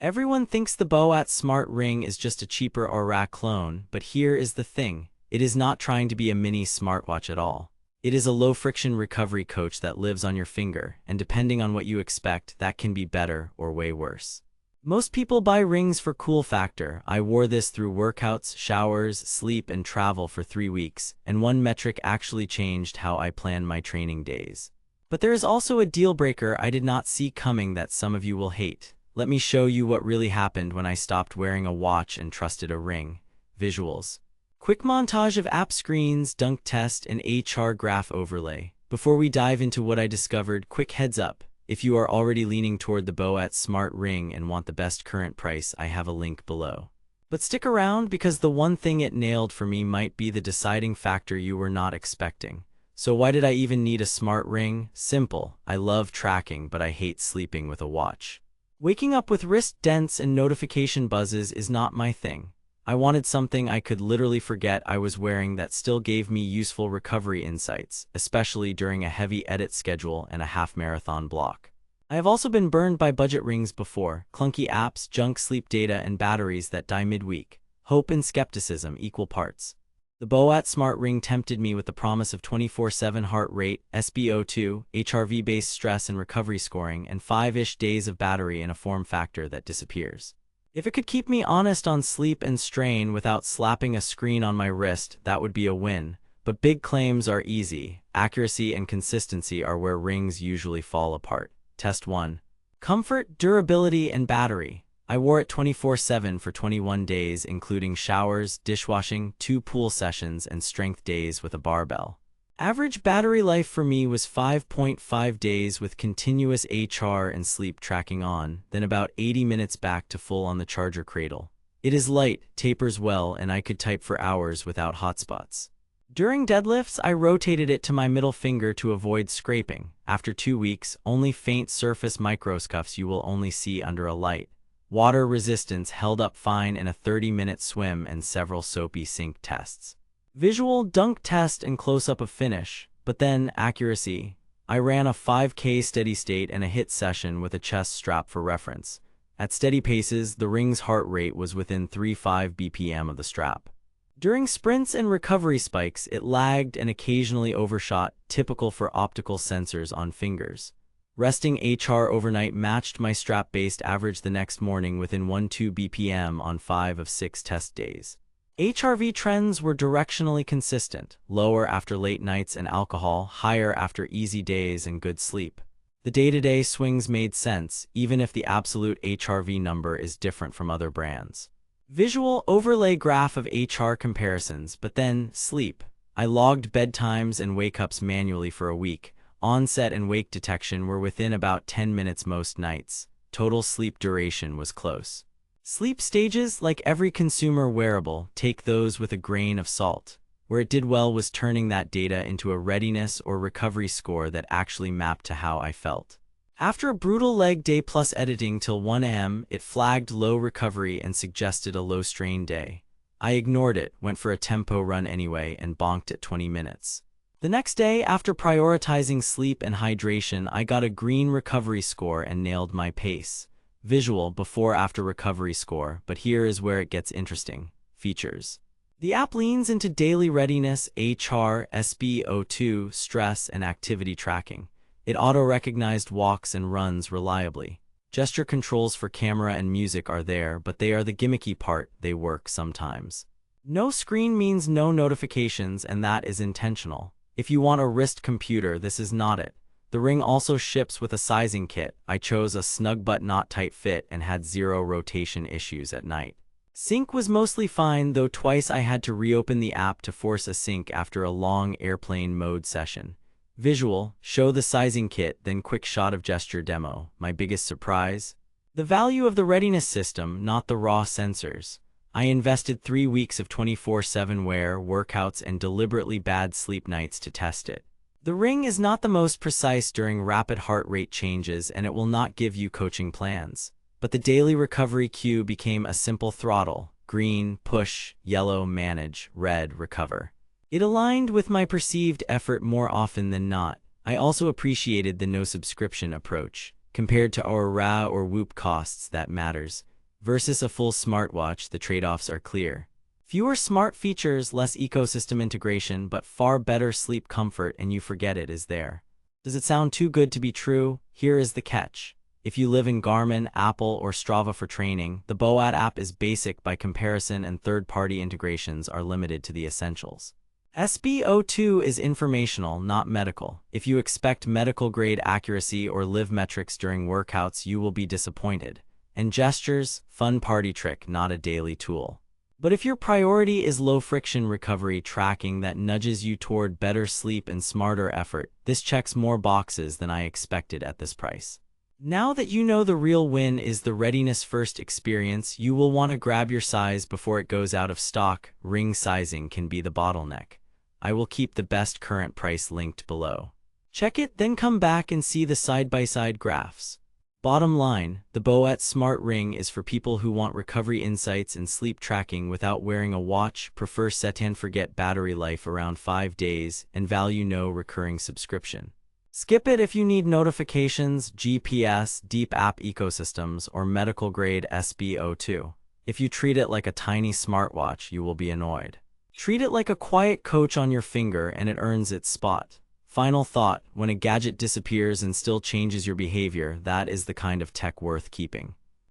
Everyone thinks the boAt smart ring is just a cheaper Aura clone, but here is the thing. It is not trying to be a mini smartwatch at all. It is a low-friction recovery coach that lives on your finger, and depending on what you expect, that can be better or way worse. Most people buy rings for cool factor. I wore this through workouts, showers, sleep, and travel for 3 weeks, and one metric actually changed how I plan my training days. But there is also a deal breaker I did not see coming that some of you will hate. Let me show you what really happened when I stopped wearing a watch and trusted a ring. Visuals. Quick montage of app screens, dunk test, and HR graph overlay. Before we dive into what I discovered, quick heads up. If you are already leaning toward the boAt smart ring and want the best current price, I have a link below. But stick around because the one thing it nailed for me might be the deciding factor you were not expecting. So why did I even need a smart ring? Simple. I love tracking, but I hate sleeping with a watch. Waking up with wrist dents and notification buzzes is not my thing. I wanted something I could literally forget I was wearing that still gave me useful recovery insights, especially during a heavy edit schedule and a half-marathon block. I have also been burned by budget rings before, clunky apps, junk sleep data, and batteries that die midweek. Hope and skepticism equal parts. The boAt smart ring tempted me with the promise of 24/7 heart rate, SpO2, HRV-based stress and recovery scoring, and 5-ish days of battery in a form factor that disappears. If it could keep me honest on sleep and strain without slapping a screen on my wrist, that would be a win. But big claims are easy. Accuracy and consistency are where rings usually fall apart. Test 1. Comfort, durability, and battery. I wore it 24/7 for 21 days, including showers, dishwashing, 2 pool sessions, and strength days with a barbell. Average battery life for me was 5.5 days with continuous HR and sleep tracking on, then about 80 minutes back to full on the charger cradle. It is light, tapers well, and I could type for hours without hotspots. During deadlifts, I rotated it to my middle finger to avoid scraping. After 2 weeks, only faint surface microscuffs you will only see under a light. Water resistance held up fine in a 30-minute swim and several soapy sink tests. Visual, dunk test, and close-up of finish, but then accuracy. I ran a 5K steady state and a HIIT session with a chest strap for reference. At steady paces, the ring's heart rate was within 3.5 BPM of the strap. During sprints and recovery spikes, it lagged and occasionally overshot, typical for optical sensors on fingers. Resting HR overnight matched my strap-based average the next morning within 1.2 BPM on 5 of 6 test days. HRV trends were directionally consistent, lower after late nights and alcohol, higher after easy days and good sleep. The day-to-day swings made sense, even if the absolute HRV number is different from other brands. Visual overlay graph of HR comparisons, but then sleep. I logged bedtimes and wake-ups manually for a week. Onset and wake detection were within about 10 minutes most nights. Total sleep duration was close. Sleep stages, like every consumer wearable, take those with a grain of salt. Where it did well was turning that data into a readiness or recovery score that actually mapped to how I felt. After a brutal leg day plus editing till 1 a.m., it flagged low recovery and suggested a low strain day. I ignored it, went for a tempo run anyway, and bonked at 20 minutes. The next day, after prioritizing sleep and hydration, I got a green recovery score and nailed my pace. Visual before-after recovery score, but here is where it gets interesting. Features. The app leans into daily readiness, HR, SpO2, stress, and activity tracking. It auto-recognized walks and runs reliably. Gesture controls for camera and music are there, but they are the gimmicky part. They work sometimes. No screen means no notifications, and that is intentional. If you want a wrist computer, this is not it. The ring also ships with a sizing kit. I chose a snug but not tight fit and had 0 rotation issues at night. Sync was mostly fine, though twice I had to reopen the app to force a sync after a long airplane mode session. Visual, show the sizing kit, then quick shot of gesture demo. My biggest surprise? The value of the readiness system, not the raw sensors. I invested 3 weeks of 24/7 wear, workouts, and deliberately bad sleep nights to test it. The ring is not the most precise during rapid heart rate changes, and it will not give you coaching plans. But the daily recovery cue became a simple throttle: green, push; yellow, manage; red, recover. It aligned with my perceived effort more often than not. I also appreciated the no-subscription approach. Compared to our RA or Whoop costs, that matters. Versus a full smartwatch, the trade-offs are clear. Fewer smart features, less ecosystem integration, but far better sleep comfort, and you forget it is there. Does it sound too good to be true? Here is the catch. If you live in Garmin, Apple, or Strava for training, the boAt app is basic by comparison and third-party integrations are limited to the essentials. SpO2 is informational, not medical. If you expect medical-grade accuracy or live metrics during workouts, you will be disappointed. And gestures, fun party trick, not a daily tool. But if your priority is low-friction recovery tracking that nudges you toward better sleep and smarter effort, this checks more boxes than I expected at this price. Now that you know the real win is the readiness-first experience, you will want to grab your size before it goes out of stock. Ring sizing can be the bottleneck. I will keep the best current price linked below. Check it, then come back and see the side-by-side graphs. Bottom line, the boAt Smart Ring is for people who want recovery insights and sleep tracking without wearing a watch, prefer set and forget battery life around 5 days, and value no recurring subscription. Skip it if you need notifications, GPS, deep app ecosystems, or medical-grade SpO2. If you treat it like a tiny smartwatch, you will be annoyed. Treat it like a quiet coach on your finger and it earns its spot. Final thought, when a gadget disappears and still changes your behavior, that is the kind of tech worth keeping.